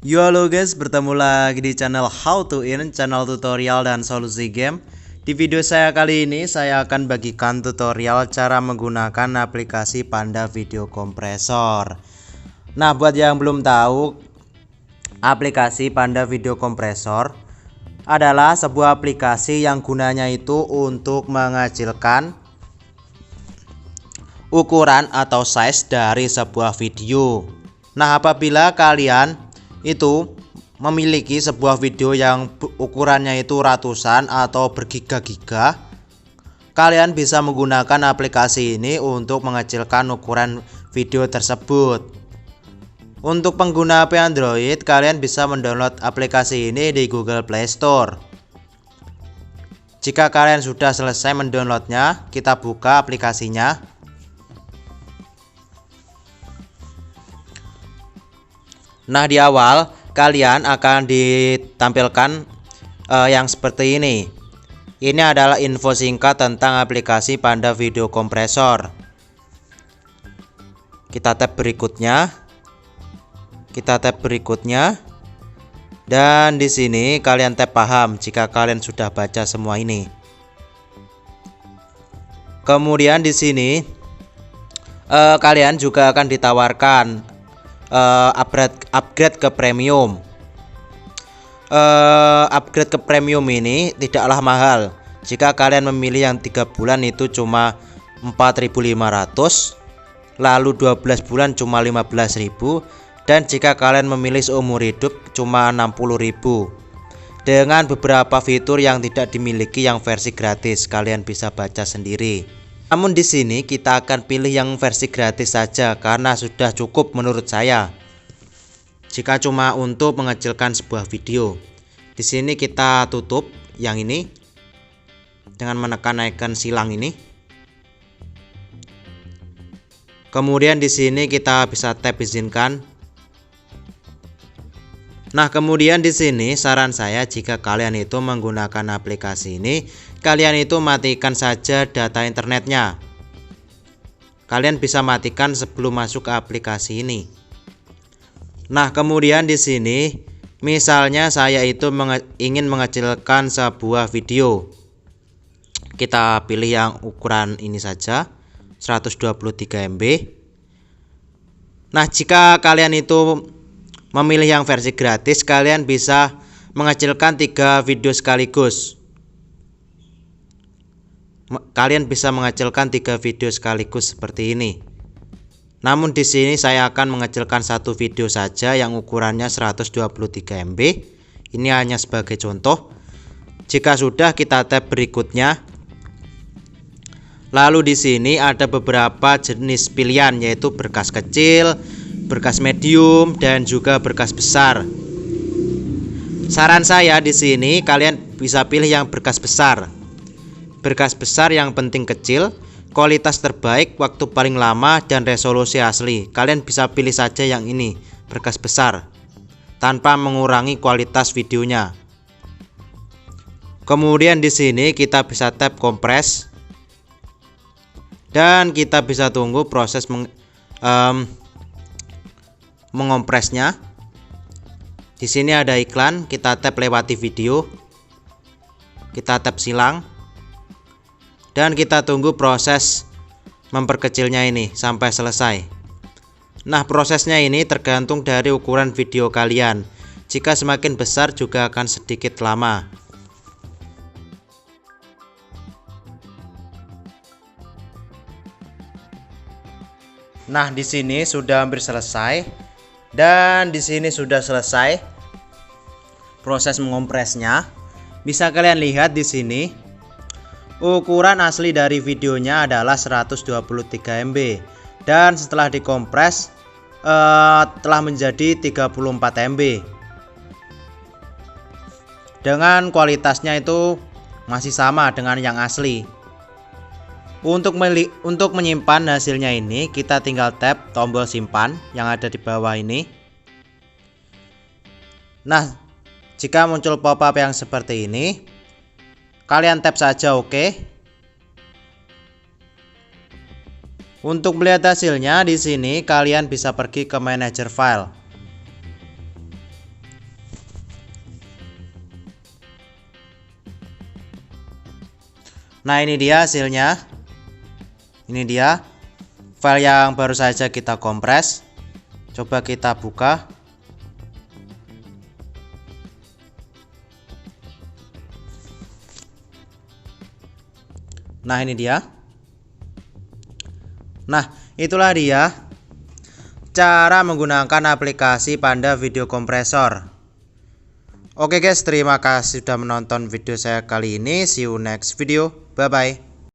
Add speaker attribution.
Speaker 1: Yo halo guys, bertemu lagi di channel How to In, channel tutorial dan solusi game. Di video saya kali ini saya akan bagikan tutorial cara menggunakan aplikasi Panda Video Compressor. Nah, buat yang belum tahu, aplikasi Panda Video Compressor adalah sebuah aplikasi yang gunanya itu untuk mengecilkan ukuran atau size dari sebuah video. Nah, apabila kalian itu memiliki sebuah video yang ukurannya itu ratusan atau bergiga-giga, kalian bisa menggunakan aplikasi ini untuk mengecilkan ukuran video tersebut. Untuk pengguna HP Android, kalian bisa mendownload aplikasi ini di Google Play Store. Jika kalian sudah selesai mendownloadnya, kita buka aplikasinya. Nah, di awal kalian akan ditampilkan yang seperti ini. Ini adalah info singkat tentang aplikasi Panda Video Compressor. Kita tab berikutnya. Dan di sini kalian tab paham jika kalian sudah baca semua ini. Kemudian di sini kalian juga akan ditawarkan upgrade ke premium. Upgrade ke premium ini tidaklah mahal. Jika kalian memilih yang 3 bulan itu cuma 4.500, lalu 12 bulan cuma 15.000, dan jika kalian memilih seumur hidup cuma 60.000. Dengan beberapa fitur yang tidak dimiliki yang versi gratis, kalian bisa baca sendiri. Namun di sini kita akan pilih yang versi gratis saja karena sudah cukup menurut saya. Jika cuma untuk mengecilkan sebuah video, di sini kita tutup yang ini dengan menekan icon silang ini. Kemudian di sini kita bisa tap izinkan. Nah, kemudian di sini saran saya jika kalian itu menggunakan aplikasi ini, kalian itu matikan saja data internetnya. Kalian bisa matikan sebelum masuk ke aplikasi ini. Nah, kemudian di sini misalnya saya itu ingin mengecilkan sebuah video. Kita pilih yang ukuran ini saja, 123 MB. Nah, jika kalian itu memilih yang versi gratis, kalian bisa mengecilkan 3 video sekaligus. Kalian bisa mengecilkan 3 video sekaligus seperti ini. Namun di sini saya akan mengecilkan satu video saja yang ukurannya 123 MB. Ini hanya sebagai contoh. Jika sudah, kita tab berikutnya. Lalu di sini ada beberapa jenis pilihan, yaitu berkas kecil, berkas medium, dan juga berkas besar. Saran saya di sini kalian bisa pilih yang berkas besar. Berkas besar yang penting kecil, kualitas terbaik, waktu paling lama, dan resolusi asli. Kalian bisa pilih saja yang ini, berkas besar, tanpa mengurangi kualitas videonya. Kemudian di sini kita bisa tab kompres, dan kita bisa tunggu proses mengompresnya. Di sini ada iklan, kita tap lewati video, kita tap silang, dan kita tunggu proses memperkecilnya ini sampai selesai. Nah, prosesnya ini tergantung dari ukuran video kalian. Jika semakin besar juga akan sedikit lama. Nah, di sini sudah hampir selesai. Dan di sini sudah selesai proses mengompresnya. Bisa kalian lihat di sini ukuran asli dari videonya adalah 123 MB, dan setelah dikompres telah menjadi 34 MB. Dengan kualitasnya itu masih sama dengan yang asli. Untuk menyimpan hasilnya ini, kita tinggal tap tombol simpan yang ada di bawah ini. Nah, jika muncul pop-up yang seperti ini, kalian tap saja OK. Untuk melihat hasilnya di sini kalian bisa pergi ke manajer file. Nah, ini dia hasilnya. Ini dia file yang baru saja kita kompres. Coba kita buka. Nah, ini dia. Nah, itulah dia cara menggunakan aplikasi Panda Video Compressor. Oke guys, terima kasih sudah menonton video saya kali ini. See you next video. Bye bye.